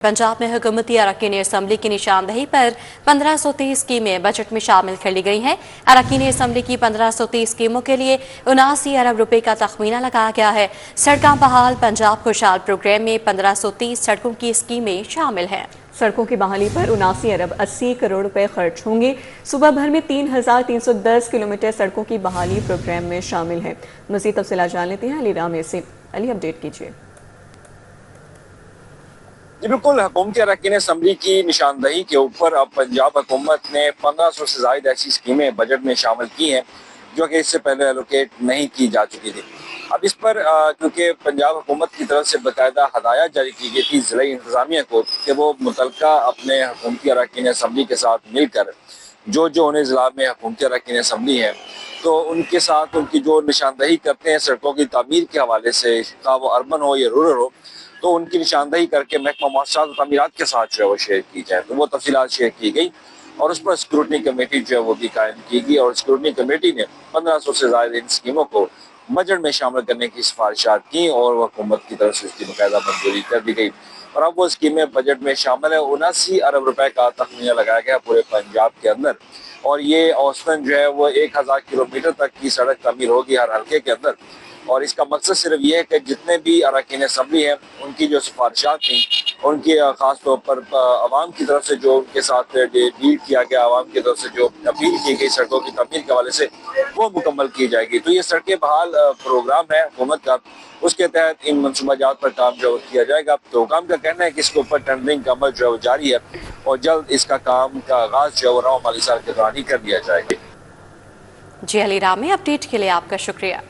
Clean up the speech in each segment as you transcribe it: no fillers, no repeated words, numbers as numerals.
पंजाब में हुकूमती अरकान असम्बली की निशानदही पर 1530 स्कीमें बजट में शामिल कर ली गई हैं। अरकान असम्बली की 1530 स्कीमों के लिए 79 अरब रुपए का तखमीना लगाया गया है। सड़कों बहाल पंजाब खुशहाल प्रोग्राम में 1530 सड़कों की स्कीमें शामिल हैं। सड़कों की बहाली पर 79 अरब 80 करोड़ रुपए खर्च होंगे। सुबह भर में 3310 किलोमीटर सड़कों की बहाली प्रोग्राम में शामिल है। मज़ीद तफसीलात जान लेते हैं अली रामे से। अली, अपडेट कीजिए। जी बिल्कुल, हुकूमती अरकान असम्बली की निशानदही के ऊपर अब पंजाब हुकूमत ने 1500 से ज़ायद ऐसी स्कीमें बजट में शामिल की हैं जो कि इससे पहले एलोकेट नहीं की जा चुकी थी। अब इस पर क्योंकि पंजाब हुकूमत की तरफ से बाकायदा हदायत जारी की गई थी ज़िला इंतज़ामिया को कि वो मुतल्लिका अपने हुकूमती अरकान असम्बली के साथ मिलकर जो उन्हें ज़िला में हुकूमती अरकान असम्बली है तो उनके साथ उनकी जो निशानदही करते हैं सड़कों की तामीर के हवाले से, चाहे वो अर्बन हो या रूरल हो, तो उनकी निशानदही करके महकमा मौसम और तमीरात के साथ जो है वो शेयर की जाए। तो वो तफसीलात शेयर की गई और उस पर स्क्रूटनी कमेटी जो है वो भी कायम की गई और स्क्रूटनी कमेटी ने 1500 से ज़्यादा इन स्कीमों को बजट में शामिल करने की सिफारिशात की और वह हुकूमत की तरफ से उसकी बाकायदा मंजूरी कर दी गई और अब वो स्कीमें बजट में शामिल है। 79 अरब रुपए का तखमीना लगाया गया पूरे पंजाब के अंदर और ये औसतन जो है वो 1000 किलोमीटर तक की सड़क तमीर होगी हर हल्के के अंदर। और इसका मकसद सिर्फ ये है कि जितने भी अरकान असम्बली हैं उनकी जो सिफारिशात थी उनकी ख़ास तौर पर आवाम की तरफ से जो उनके साथ डील किया गया, आवाम की तरफ से जो अपील की गई सड़कों की तमीर के हवाले से वो मुकम्मल की जाएगी। तो ये सड़कें बहाल प्रोग्राम है हुकूमत का, उसके तहत इन मनसूबाजात पर काम जो किया जाएगा। तो हुकाम का कहना है कि इसके ऊपर टेंडरिंग का अमल जो है वो जारी है और जल्द इसका काम का आगाज जो है वो नौ माली साल के दौरान ही कर दिया जाएगा। जी अली रामी, अपडेट के लिए आपका शुक्रिया।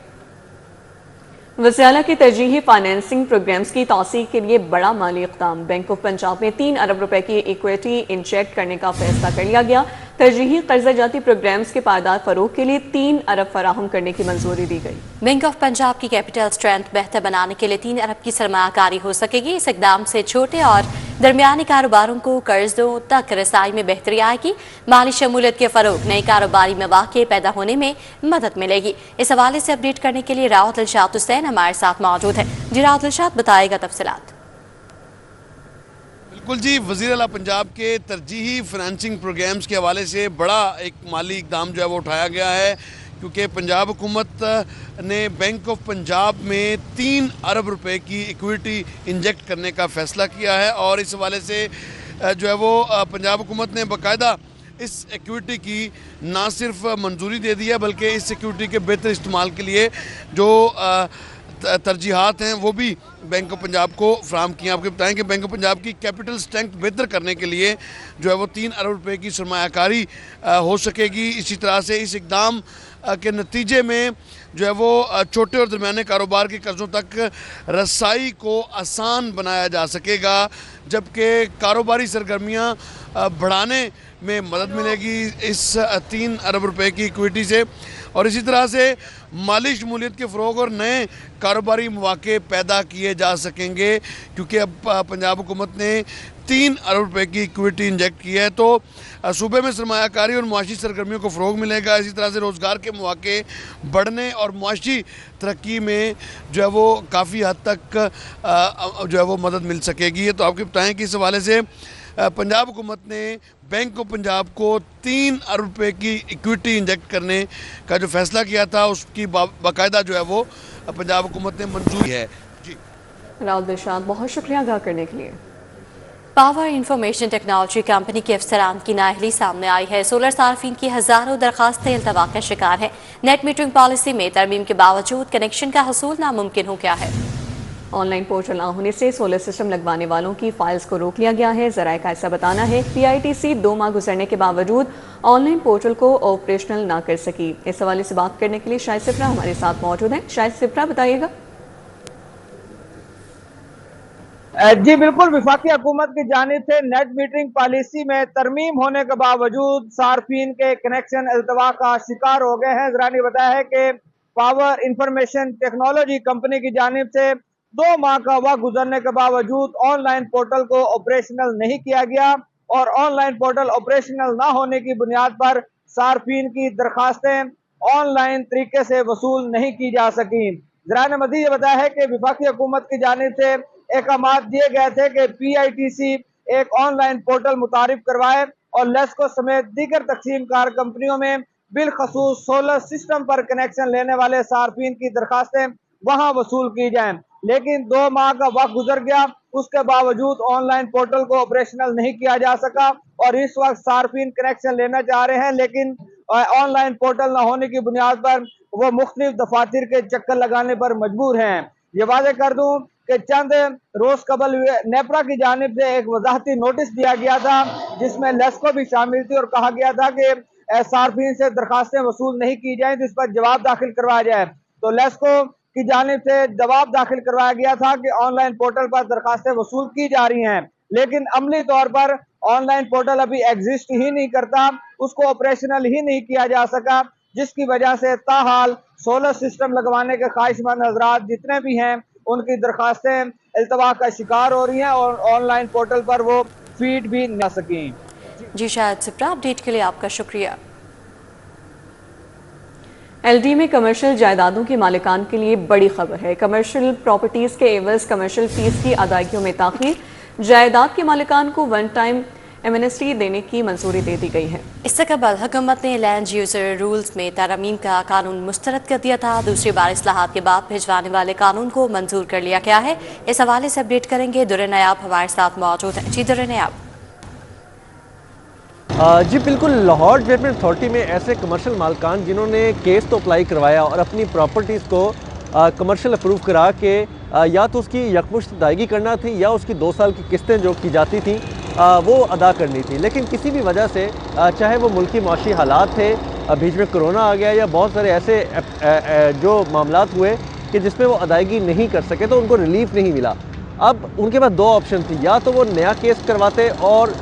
वज़ारा की तरजीही फाइनेंसिंग प्रोग्राम्स की तौसीक़ के लिए बड़ा माली इक़दाम। बैंक ऑफ पंजाब में 3 अरब रुपए की इक्विटी इंजेक्ट करने का फैसला कर लिया गया। तरजीही कर्जा जाती प्रोग्राम्स के पायदार फरोग के लिए 3 अरब फराहम करने की मंजूरी दी गई। बैंक ऑफ पंजाब की कैपिटल स्ट्रेंथ बेहतर बनाने के लिए 3 अरब की सरमायाकारी हो सकेगी। इस इकदाम से छोटे और दरमियानी कारोबारों को कर्जों तक रसाई में बेहतरी आएगी। माली शमूलियत के फरोग, नए कारोबारी मौके पैदा होने में मदद मिलेगी। इस हवाले से अपडेट करने के लिए राव दिलशाद हुसैन हमारे साथ मौजूद है। जी राव दिलशाद, बताएगा तफसीलात। बिल्कुल जी, वज़ीर आला पंजाब के तरजीही फाइनेंसिंग प्रोग्राम्स के हवाले से बड़ा एक माली इकदाम जो है वो उठाया गया है क्योंकि पंजाब हुकूमत ने बैंक ऑफ पंजाब में 3 अरब रुपए की इक्विटी इंजेक्ट करने का फ़ैसला किया है और इस हवाले से जो है वो पंजाब हुकूमत ने बाकायदा इस इक्विटी की ना सिर्फ मंजूरी दे दी है बल्कि इस इक्विटी के बेहतर इस्तेमाल के लिए जो तरजीहात हैं वो भी बैंक ऑफ पंजाब को फ्राहम किए। आपको बताएं कि बैंक ऑफ पंजाब की कैपिटल स्ट्रेंथ बेहतर करने के लिए जो है वो 3 अरब रुपए की सरमायाकारी हो सकेगी। इसी तरह से इस इकदाम के नतीजे में जो है वो छोटे और दरमियाने कारोबार के कर्ज़ों तक रसाई को आसान बनाया जा सकेगा, जबकि कारोबारी सरगर्मियाँ बढ़ाने में मदद मिलेगी इस 3 अरब रुपए की इक्विटी से और इसी तरह से माली शमूलियत के फ़रोग और नए कारोबारी मौके पैदा किए जा सकेंगे क्योंकि अब पंजाब हुकूमत ने 3 अरब रुपए की इक्विटी इंजेक्ट की है। तो सूबे में सरमायाकारी और मुआशी सरगर्मियों को फ़रोग मिलेगा। इसी तरह से रोज़गार के मौके बढ़ने और मुआशी तरक्की में जो है वो काफ़ी हद तक जो है वो मदद मिल सकेगी। तो आपको बताएँ कि इस हवाले से पंजाब हुकूमत ने बैंक ऑफ पंजाब को 3 अरब रुपए की इक्विटी इंजेक्ट करने का जो फैसला किया था उसकी बाकायदा जो है वो पंजाब हुकूमत ने मंजूरी है। जी राव दिलशाद, बहुत शुक्रिया आगाह करने के लिए। पावर इंफॉर्मेशन टेक्नोलॉजी कंपनी के अफसरान की नाअहली सामने आई है। सोलर सार्फिन की हज़ारों दरखास्तें इल्तवा का शिकार है। नेट मीटरिंग पॉलिसी में तरमीम के बावजूद कनेक्शन का हसूल नामुमकिन हो गया है। ऑनलाइन पोर्टल ना होने से सोलर सिस्टम लगवाने वालों की फाइल्स को रोक लिया गया है। ज़राए का ऐसा बताना है PITC 2 माह गुजरने के बावजूद ऑनलाइन पोर्टल को ऑपरेशनल ना कर सकी। इस हवाले से बात करने के लिए शाहिद सिप्रा हमारे साथ मौजूद हैं। शाहिद सिप्रा, बताइएगा। जी बिल्कुल, विफाकी हुकूमत की जानिब से नेट मीटरिंग पॉलिसी में तरमीम होने के बावजूद सार्फिन के कनेक्शन इल्तवा का शिकार हो गए हैं। ज़रा ने बताया है कि पावर इंफॉर्मेशन टेक्नोलॉजी कंपनी की जानिब से 2 माह का वक्त गुजरने के बावजूद ऑनलाइन पोर्टल को ऑपरेशनल नहीं किया गया और ऑनलाइन पोर्टल ऑपरेशनल ना होने की बुनियाद पर सार्फिन की दरखास्तें ऑनलाइन तरीके से वसूल नहीं की जा सकी। ज़रा ने मज़ीद बताया है कि विफाकी हुकूमत की जानिब से अहकाम दिए गए थे कि PITC एक ऑनलाइन पोर्टल मुतारिफ करवाए और लेस्को समेत दीगर तकसीम कार कंपनियों में बिलखसूस सोलर सिस्टम पर कनेक्शन लेने वाले सार्फिन की दरखास्तें वहां वसूल की जाएं। लेकिन 2 माह का वक्त गुजर गया, उसके बावजूद ऑनलाइन पोर्टल को ऑपरेशनल नहीं किया जा सका और इस वक्त सार्फिन कनेक्शन लेना चाह रहे हैं, लेकिन ऑनलाइन पोर्टल न होने की बुनियाद पर वो मुख्तलिफ दफातर के चक्कर लगाने पर मजबूर हैं। ये वादे कर दूं कि चंद रोज कबल नेपरा की जानिब से एक वजाहती नोटिस दिया गया था जिसमें लेस्को भी शामिल थी और कहा गया था कि सार्फिन से दरखास्तें वसूल नहीं की जाए तो इस पर जवाब दाखिल करवाया जाए। तो लेस्को की जानिब से जवाब दाखिल करवाया गया था कि ऑनलाइन पोर्टल पर दरखास्तें वसूल की जा रही हैं, लेकिन अमली तौर पर ऑनलाइन पोर्टल अभी एग्जिस्ट ही नहीं करता, उसको ऑपरेशनल ही नहीं किया जा सका, जिसकी वजह से ताहाल सोलर सिस्टम लगवाने के ख्वाहिशमंद हजरात जितने भी हैं उनकी दरखास्तें इल्तवा का शिकार हो रही हैं और ऑनलाइन पोर्टल पर वो फीड भी न सकें। जी शायद सिप्रा, अपडेट के लिए आपका शुक्रिया। LD में कमर्शियल जायदादों के मालिकान के लिए बड़ी खबर है। कमर्शियल प्रॉपर्टीज के एवज कमर्शियल फीस की अदायगियों में ताखीर, जायदाद के मालिकान को वन टाइम एमनेस्टी देने की मंजूरी दे दी गई है। इससे कबल हुकूमत ने लैंड यूजर रूल्स में तरमीम का कानून मुस्तरद कर दिया था। दूसरी बार इस्लाहात के बाद भिजवाने वाले कानून को मंजूर कर लिया गया है। इस हवाले से अपडेट करेंगे दुर्र नयाब हमारे साथ मौजूद हैं। जी दुर्र नयाब। जी बिल्कुल, लाहौर डेवलपमेंट अथॉरिटी में ऐसे कमर्शियल मालकान जिन्होंने केस तो अप्लाई करवाया और अपनी प्रॉपर्टीज़ को कमर्शियल अप्रूव करा के या तो उसकी यकमुश्त अदायगी करना थी या उसकी 2 साल की किस्तें जो की जाती थी वो अदा करनी थी, लेकिन किसी भी वजह से चाहे वो मुल्की माशी हालात थे, बीच में कोरोना आ गया या बहुत सारे ऐसे जो मामलात हुए कि जिसमें वो अदायगी नहीं कर सके तो उनको रिलीफ नहीं मिला। अब उनके पास 2 ऑप्शन थी, या तो वो नया केस करवाते और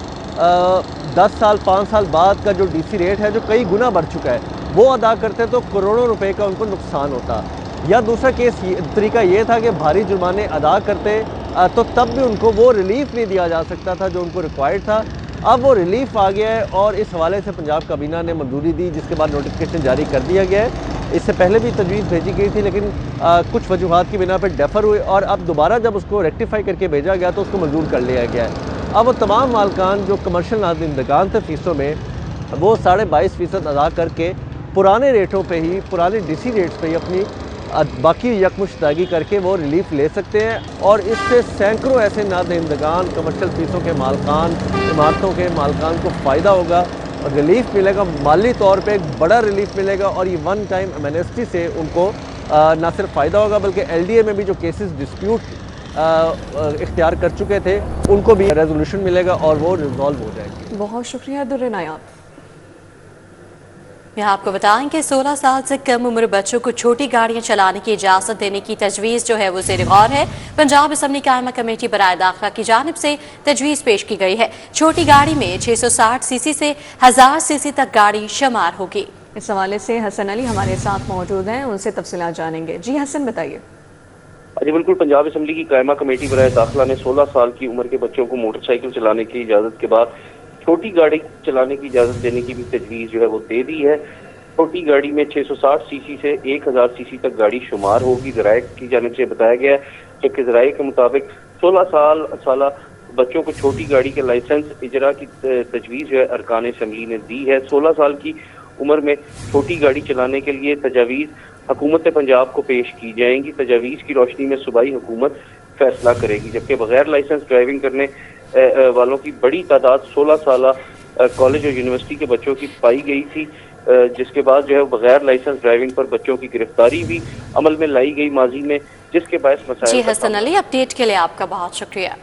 10 साल 5 साल बाद का जो DC रेट है जो कई गुना बढ़ चुका है वो अदा करते तो करोड़ों रुपए का उनको नुकसान होता, या दूसरा तरीका ये था कि भारी जुर्माने अदा करते तो तब भी उनको वो रिलीफ नहीं दिया जा सकता था जो उनको रिक्वायर्ड था। अब वो रिलीफ आ गया है और इस हवाले से पंजाब काबीना ने मंजूरी दी, जिसके बाद नोटिफिकेशन जारी कर दिया गया है। इससे पहले भी तजवीज़ भेजी गई थी, लेकिन कुछ वजूहात की बिना पर डेफर हुए और अब दोबारा जब उसको रेक्टिफाई करके भेजा गया तो उसको मंजूर कर लिया गया है। अब वो तमाम मालकान जो कमर्शियल नाज़िंदगान थे फ़ीसों में, वो 22.5% अदा करके पुराने रेटों पे ही, पुराने DC रेट्स पे ही अपनी बाकी यकमुश्त अदायगी करके वो रिलीफ ले सकते हैं। और इससे सैकड़ों ऐसे नाज़िंदगान, कमर्शियल फ़ीसों के मालकान, इमारतों के मालकान को फ़ायदा होगा और रिलीफ मिलेगा, माली तौर पे एक बड़ा रिलीफ मिलेगा और ये वन टाइम एमनेस्टी से उनको ना सिर्फ फ़ायदा होगा बल्कि LDA में भी जो केसेस डिस्प्यूट इख्तियार कर चुके थे उनको भी रेजोल्यूशन मिलेगा और वो रिजॉल्व हो जाएगी। बहुत शुक्रिया दुर्र नायाब। मैं आपको बताएं कि 16 साल से कम उम्र बच्चों को छोटी गाड़ियां चलाने की इजाजत देने की तजवीज़ जो है वो ज़ेर गौर है। पंजाब असम्बली कायमा कमेटी बराए दाखिला की जानिब से तजवीज़ पेश की गई है। छोटी गाड़ी में 660 सीसी से 1000 सीसी तक गाड़ी शुमार होगी। इस हवाले से हसन अली हमारे साथ मौजूद हैं, उनसे तफसीलात जानेंगे। जी हसन, बताइए। जी बिल्कुल, पंजाब असम्बली की कायमा कमेटी बराए दाखिला ने 16 साल की उम्र के बच्चों को मोटरसाइकिल चलाने की इजाज़त के बाद छोटी गाड़ी चलाने की इजाज़त देने की भी तजवीज़ जो है वो दे दी है। छोटी गाड़ी में 660 सीसी से 1000 सीसी तक गाड़ी शुमार होगी, ज़राए की जानिब से बताया गया है। जबकि ज़राए के मुताबिक 16 साल बच्चों को छोटी गाड़ी के लाइसेंस इजरा की तजवीज़ जो है अरकान असम्बली ने दी है। 16 साल की उम्र में छोटी गाड़ी चलाने के लिए तजावीज़ हुकूमत पंजाब को पेश की जाएंगी। तजावीज़ की रोशनी में सूबाई हुकूमत फैसला करेगी। जबकि बगैर लाइसेंस ड्राइविंग करने वालों की बड़ी तादाद 16 साल कॉलेज और यूनिवर्सिटी के बच्चों की पाई गई थी, जिसके बाद जो है बगैर लाइसेंस ड्राइविंग पर बच्चों की गिरफ्तारी भी अमल में लाई गई माजी में, जिसके बायस मसाइल। जी हसन अली, अपडेट के लिए आपका बहुत शुक्रिया।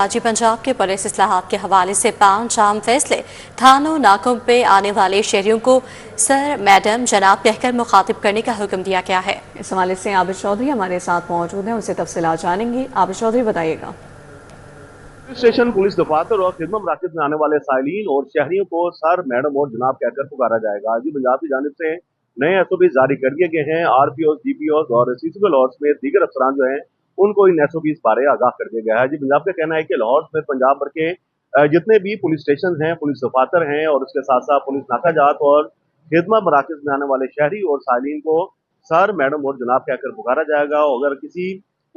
आज पंजाब के पुलिस इस्लाहात के हवाले से 5 अहम फैसले। थानों नाकों पे आने वाले शहरियों को सर, मैडम, जनाब कहकर मुखातिब करने का हुक्म दिया गया है। इस हवाले से आबिद चौधरी हमारे साथ मौजूद हैं, उनसे तफसीलात जानेंगे। आबिद चौधरी, बताइएगा। स्टेशन, पुलिस दफातर और खिदमत मराकज़ में आने वाले साइलिन और शहरियों को सर, मैडम और जनाब कहकर पुकारा जाएगा। आज पंजाब की जानिब से नए SOP जारी कर दिए गए हैं। RPOs, DPOs और CCP लॉर्ड्स में दीगर अफसरान जो हैं उनको इन SOPs बारे आगाह कर दिया गया है। जी पंजाब का कहना है कि लाहौर में पंजाब भर के जितने भी पुलिस स्टेशन हैं, पुलिस दफातर हैं और उसके साथ साथ पुलिस नाकाजात और खिदमत मराकज़ में आने वाले शहरी और साइलिन को सर, मैडम और जनाब कहकर पुकारा जाएगा। अगर किसी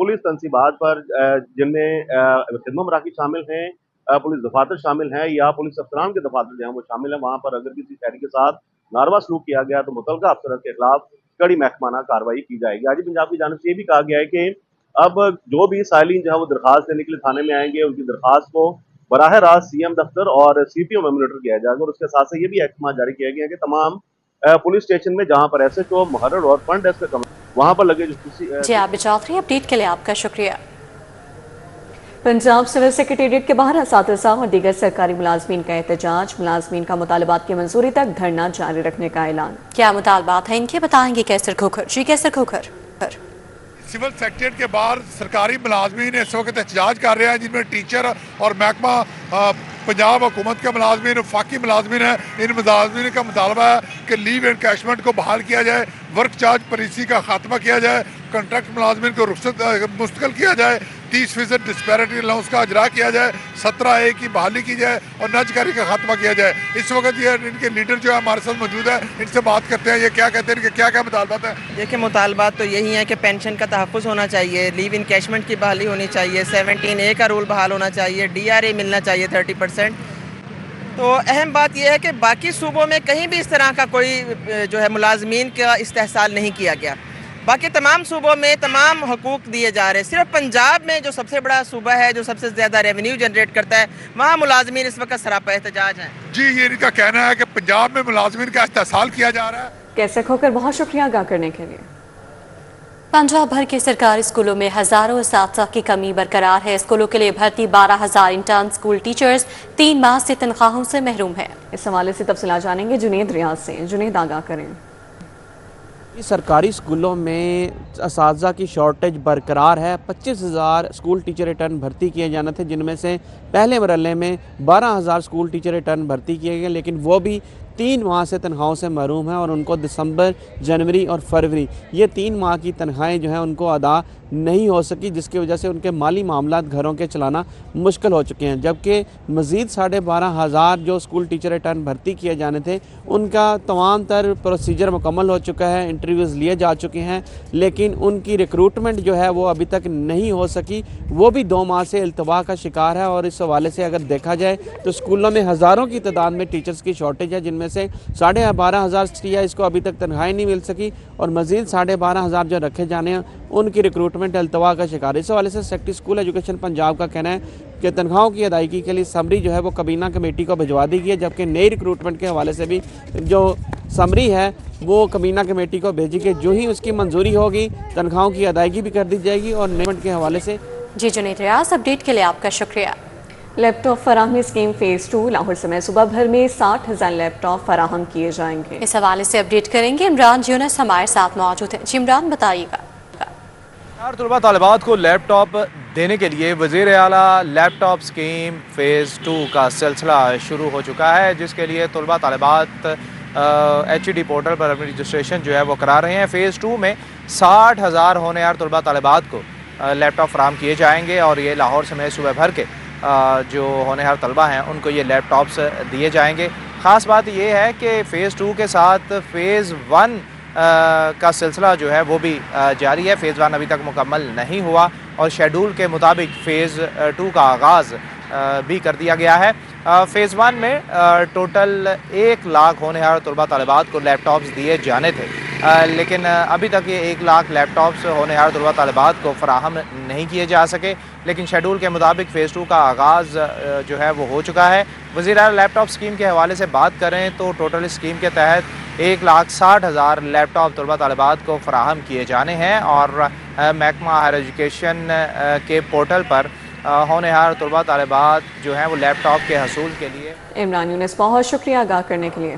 पुलिस तनसीबात पर जिनमें खिदमत मराकज़ शामिल हैं, पुलिस दफातर शामिल हैं या पुलिस अफसरान के दफातर जो हैं वो शामिल हैं, वहाँ पर अगर किसी शहरी के साथ नारवा सलूक किया गया तो मुतलका अफसर के खिलाफ कड़ी महकमाना कार्रवाई की जाएगी। आज पंजाब की जानिब से ये भी कहा गया है कि अब जो भी साइलिन जो है वो दरखास्त देने के लिए थाने में आएंगे, उनकी दरखास्त को बराह रास्त सीएम दफ्तर और सीपीओ में मॉनिटर किया जाएगा। और उसके साथ साथ ये भी अहकाम जारी किया गया है कि तमाम पुलिस स्टेशन में जहाँ पर SHO, मुहर्रर और फ्रंट डेस्क का वहाँ पर लगे जी आबिद चौधरी, अपडेट के लिए आपका शुक्रिया। पंजाब सिविल सेक्रेटेरिएट के बाहर असातिज़ा और दीगर सरकारी मुलाजमीन का एहतजाज, मुलाजमीन का मुतालबात की मंजूरी तक धरना जारी रखने का ऐलान। क्या मुतालबात है इनके, बताएंगे कैसर खोखर। जी कैसर खोखर। सिविल सेक्रेटेरिएट के बाहर सरकारी मुलाजमीन इस वक्त एहतजाज कर रहे हैं, जिनमें टीचर और महकमा पंजाब हुकूमत के मुलाजमीन, वफाकी मुलाजमीन है। इन मुलाजमीन का मुतालबा है कि लीव एनकैशमेंट को बहाल किया जाए, वर्क चार्ज पॉलिसी का खात्मा किया जाए, कॉन्ट्रैक्ट मुलाजमीन को रुख्सत मुस्तकिल किया जाए, 30% डिस्पैरिटी अलाउंस का इजरा किया जाए, 17A की बहाली की जाए और नाजकारी का खात्मा किया जाए। इस वक्त ये इनके लीडर जो है हमारे साथ मौजूद है, इनसे बात करते हैं ये क्या कहते हैं, इनके क्या क्या मुतालबात हैं। देखिए, मुतालबात तो यही है कि पेंशन का तहफ़्फ़ुज़ होना चाहिए, लीव इनकैशमेंट की बहाली होनी चाहिए, 17A का रूल बहाल होना चाहिए, DRA मिलना चाहिए 30%। तो अहम बात यह है कि बाकी सूबों में कहीं भी इस तरह का कोई जो है मुलाजमीन का इस्तेहसाल नहीं किया गया। बाकी तमाम सूबों में तमाम हकूक़ दिए जा रहे हैं। सिर्फ पंजाब में जो सबसे बड़ा सूबा है, जो सबसे ज़्यादा रेवेन्यू जनरेट करता है, वहाँ मुलाजमीन इस वक्त सरापा एहतजाज हैं। जी, ये इनका कहना है कि पंजाब में मुलाजमीन का इस्तेहसाल किया जा रहा है। कैसे खोकर बहुत शुक्रिया आगाह करने के लिए। पंजाब भर के सरकारी स्कूलों में हजारों असातिज़ा की कमी बरकरार है। स्कूलों के लिए भर्ती 12,000 इंटर्न स्कूल टीचर्स 3 माह से तनख्वाहों से महरूम है। इस हवाले से तफसीलात जानेंगे जुनेद रियाज से। जुनेद आगाह करें। सरकारी स्कूलों में असातिज़ा की शॉर्टेज बरकरार है। 25,000 स्कूल टीचर रिटर्न भर्ती किए जाने थे, जिनमें से पहले मरहले में 12,000 स्कूल टीचर रिटर्न भर्ती किए गए, लेकिन वो भी 3 माह से तनख्वाहों से महरूम है और उनको दिसंबर, जनवरी और फरवरी ये 3 माह की तनख्वाहें जो हैं उनको अदा नहीं हो सकी, जिसकी वजह से उनके माली मामलात घरों के चलाना मुश्किल हो चुके हैं। जबकि मज़ीद 12,500 जो स्कूल टीचर रिटर्न भर्ती किए जाने थे, उनका तमाम तर प्रोसीजर मुकम्मल हो चुका है, इंटरव्यूज़ लिए जा चुके हैं, लेकिन उनकी रिक्रूटमेंट जो है वो अभी तक नहीं हो सकी। वो भी 2 माह से इल्तवा का शिकार है। और इस हवाले से अगर देखा जाए तो स्कूलों में हज़ारों की तादाद में टीचर्स की शॉर्टेज है, जिनमें से 12,500 टीचर्स को अभी तक तनख्वाहें नहीं मिल सकी और मज़ीद 12,500 जो रखे जाने हैं उनकी रिक्रूटमेंट अल्तवा का शिकार। इस हवाले से सेक्रेटरी स्कूल एजुकेशन पंजाब का कहना है कि तनख्वाहों की अदायगी के लिए समरी जो है वो कबीना कमेटी को भिजवा दी गई है, जबकि नई रिक्रूटमेंट के हवाले से भी जो समरी है वो कबीना कमेटी को भेजी गई। जो ही उसकी मंजूरी होगी तनख्वाहों की अदायगी भी कर दी जाएगी। और नेमंट के हवाले से जी जुनेद रियाज, अपडेट के लिए आपका शुक्रिया। लैपटॉप फराहमी स्कीम फेज़ 2 लाहौर समय सुबह भर में 60,000 लैपटॉप फराहम किए जाएंगे। इस हवाले से अपडेट करेंगे इमरान यूनुस हमारे साथ मौजूद हैं। जी इमरान, बताइएगा। तलबा तालिबात को लैपटॉप देने के लिए वज़ीर आला लैपटॉप स्कीम फ़ेज़ 2 का सिलसिला शुरू हो चुका है, जिसके लिए तलबा तालिबात HED पोर्टल पर अपनी रजिस्ट्रेशन जो है वो करा रहे हैं। फ़ेज़ 2 में 60,000 होनहार तलबा तालिबात को लैपटॉप फराहम किए जाएंगे और ये लाहौर समेत सूबे भर के जो होनहार तलबा हैं उनको ये लैपटॉप्स दिए जाएंगे। ख़ास बात ये है कि फ़ेज़ 2 के साथ फ़ेज़ 1 का सिलसिला जो है वो भी जारी है। फ़ेज़ 1 अभी तक मुकम्मल नहीं हुआ और शेड्यूल के मुताबिक फ़ेज़ 2 का आगाज़ भी कर दिया गया है। फ़ेज़ 1 में टोटल 1 लाख होनहार तलबा तालिबात को लैपटॉप्स दिए जाने थे, लेकिन अभी तक ये 1 लाख लैपटॉप्स होनहार तलबा तालिबात को फराहम नहीं किए जा सके। लेकिन शेड्यूल के मुताबिक फ़ेज़ 2 का आगाज़ जो है वो हो चुका है। वज़ीर आला लैपटॉप स्कीम के हवाले से बात करें तो टोटल स्कीम के तहत 1,60,000 लैपटॉप तलबा तालिबात को फराहम किए जाने हैं और महकमा हायर एजुकेशन के पोर्टल पर होनहार तलबा तालिबात जो हैं वो लैपटॉप के हसूल के लिए। इमरान यूनुस, बहुत शुक्रिया आगाह करने के लिए।